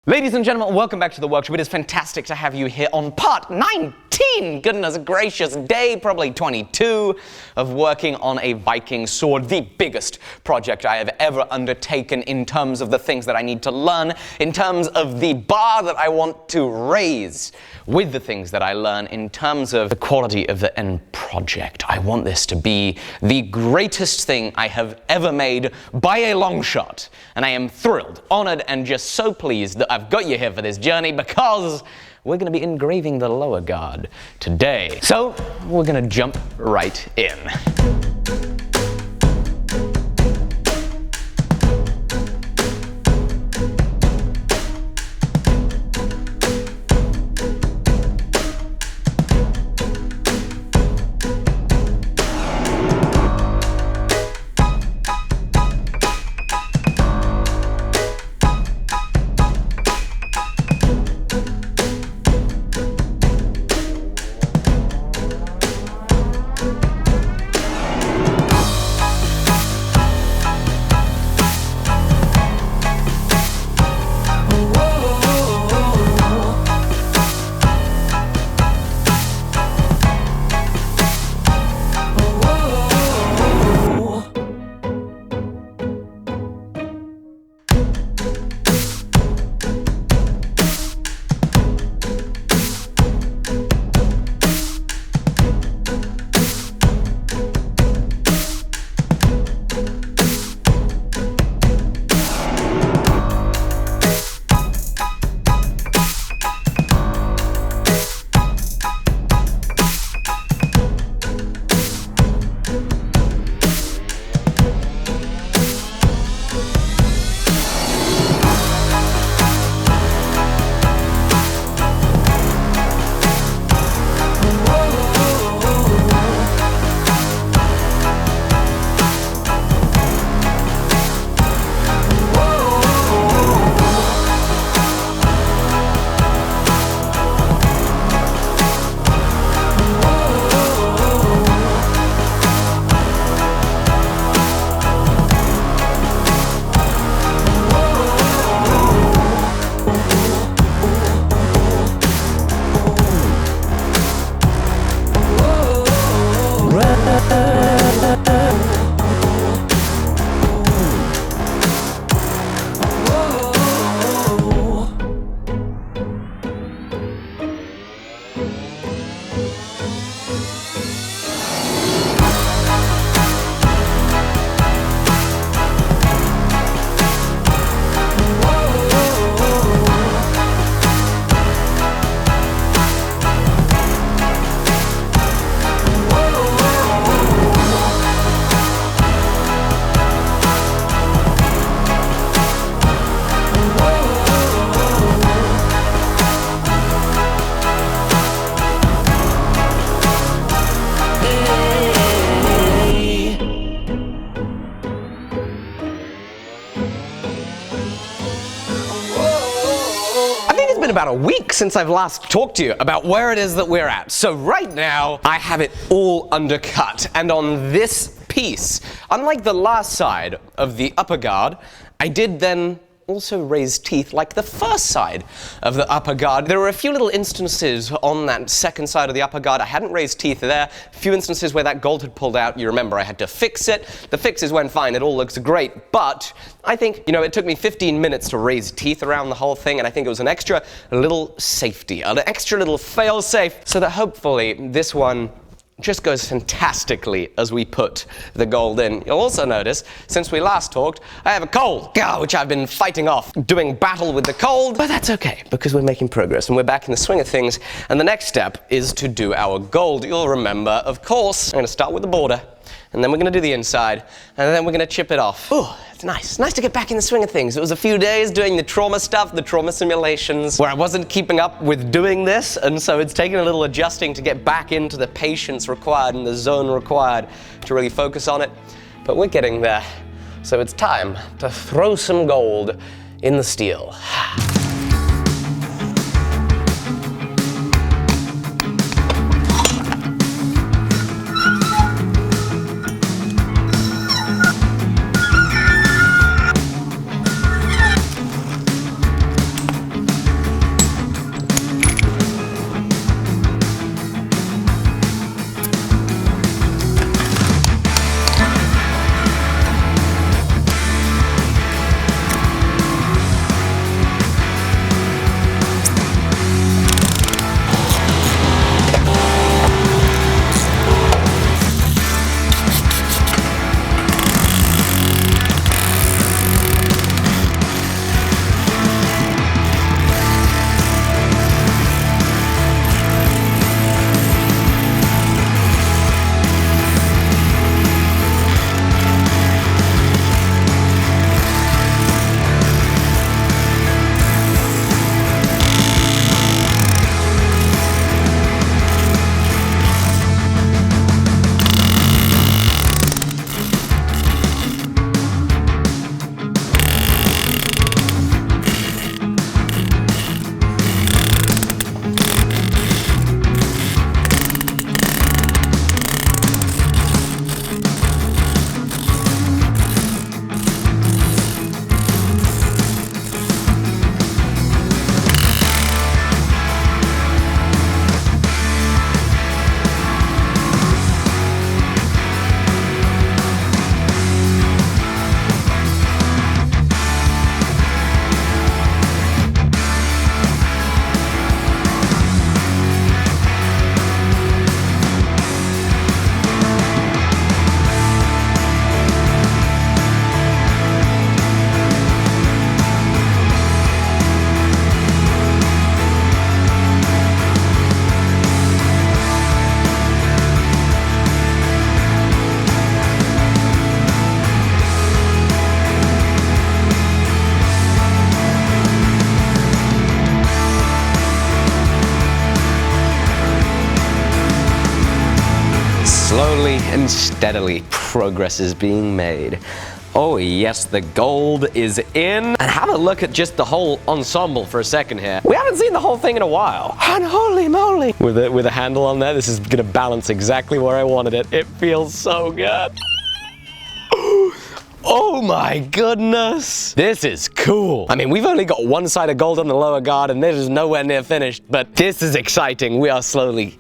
Ladies and gentlemen, welcome back to the workshop. It is fantastic to have you here on part 19, goodness gracious, day probably 22 of working on a Viking sword, the biggest project I have ever undertaken in terms of the things that I need to learn, in terms of the bar that I want to raise with the things that I learn, in terms of the quality of the end project. I want this to be the greatest thing I have ever made by a long shot, and I am thrilled, honored, and just so pleased that I've got you here for this journey because we're going to be engraving the lower guard today. So we're going to jump right in. About a week since I've last talked to you about where it is that we're at. So right now, I have it all undercut. And on this piece, unlike the last side of the upper guard, I did then also raise teeth like the first side of the upper guard. There were a few little instances on that second side of the upper guard I hadn't raised teeth there. A few instances where that gold had pulled out. You remember I had to fix it. The fixes went fine. It all looks great. But I think, you know, it took me 15 minutes to raise teeth around the whole thing, and I think it was an extra little safety, an extra little fail-safe, so that hopefully this one just goes fantastically as we put the gold in. You'll also notice, since we last talked, I have a cold, which I've been fighting off, doing battle with the cold, but that's okay, because we're making progress and we're back in the swing of things, and the next step is to do our gold. You'll remember, of course, I'm going to start with the border, and then we're going to do the inside, and then we're going to chip it off. Ooh, it's nice. Nice to get back in the swing of things. It was a few days doing the trauma stuff, the trauma simulations, where I wasn't keeping up with doing this, and so it's taken a little adjusting to get back into the patience required and the zone required to really focus on it. But we're getting there. So it's time to throw some gold in the steel. slowly and steadily, progress is being made. Oh yes, the gold is in. And have a look at just the whole ensemble for a second here. We haven't seen the whole thing in a while. And holy moly! With a handle on there, this is gonna balance exactly where I wanted it. It feels so good. Oh my goodness! This is cool. I mean, we've only got one side of gold on the lower guard and this is nowhere near finished, but this is exciting. We are slowly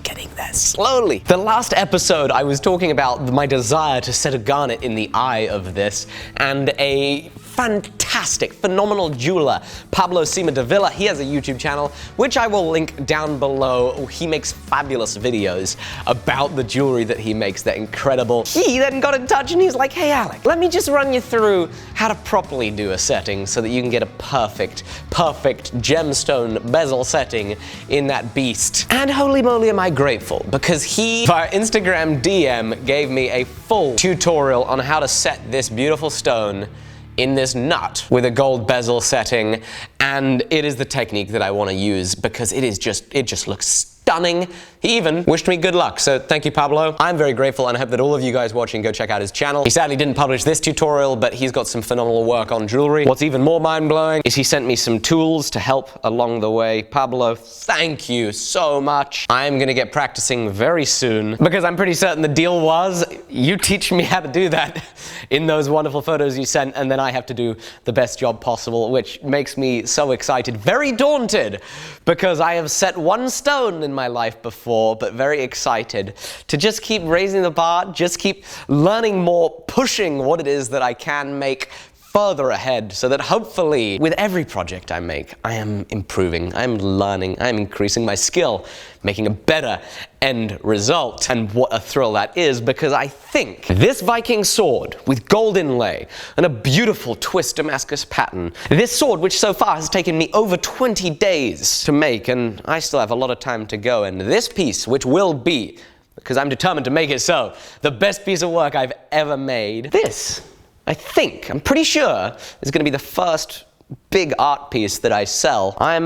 getting there, slowly. The last episode, I was talking about my desire to set a garnet in the eye of this, and a fantastic, phenomenal jeweler, Pablo Davila, he has a YouTube channel, which I will link down below. He makes fabulous videos about the jewelry that he makes. They're incredible. He then got in touch and he's like, hey Alec, let me just run you through how to properly do a setting so that you can get a perfect gemstone bezel setting in that beast. And holy moly am I grateful, because he, via Instagram DM, gave me a full tutorial on how to set this beautiful stone in this nut with a gold bezel setting, and it is the technique that I want to use because it just looks stunning. He even wished me good luck, so thank you, Pablo. I'm very grateful, and I hope that all of you guys watching go check out his channel. He sadly didn't publish this tutorial, but he's got some phenomenal work on jewelry. What's even more mind-blowing is he sent me some tools to help along the way. Pablo, thank you so much. I'm gonna get practicing very soon because I'm pretty certain the deal was you teach me how to do that in those wonderful photos you sent, and then I have to do the best job possible, which makes me so excited, very daunted, because I have set one stone in my life before, but very excited to just keep raising the bar, just keep learning more, pushing what it is that I can make further ahead, so that hopefully with every project I make, I am improving, I am learning, I am increasing my skill, making a better end result. And what a thrill that is, because I think this Viking sword with gold inlay and a beautiful twist Damascus pattern, this sword which so far has taken me over 20 days to make, and I still have a lot of time to go, and this piece, which will be, because I'm determined to make it so, the best piece of work I've ever made, this, I'm pretty sure, is going to be the first big art piece that I sell. I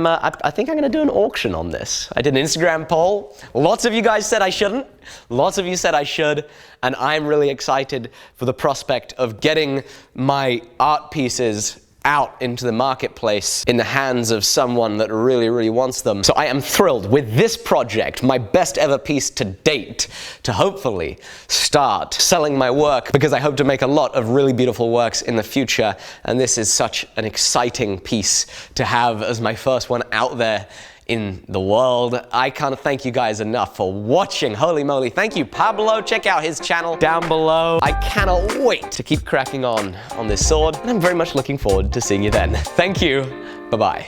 think I'm going to do an auction on this. I did an Instagram poll. Lots of you guys said I shouldn't. Lots of you said I should. And I'm really excited for the prospect of getting my art pieces out into the marketplace in the hands of someone that really wants them. So I am thrilled with this project, my best ever piece to date, to hopefully start selling my work, because I hope to make a lot of really beautiful works in the future, and this is such an exciting piece to have as my first one out there in the world. I can't thank you guys enough for watching. Holy moly. Thank you, Pablo. Check out his channel down below. I cannot wait to keep cracking on this sword, and I'm very much looking forward to seeing you then. Thank you. Bye-bye.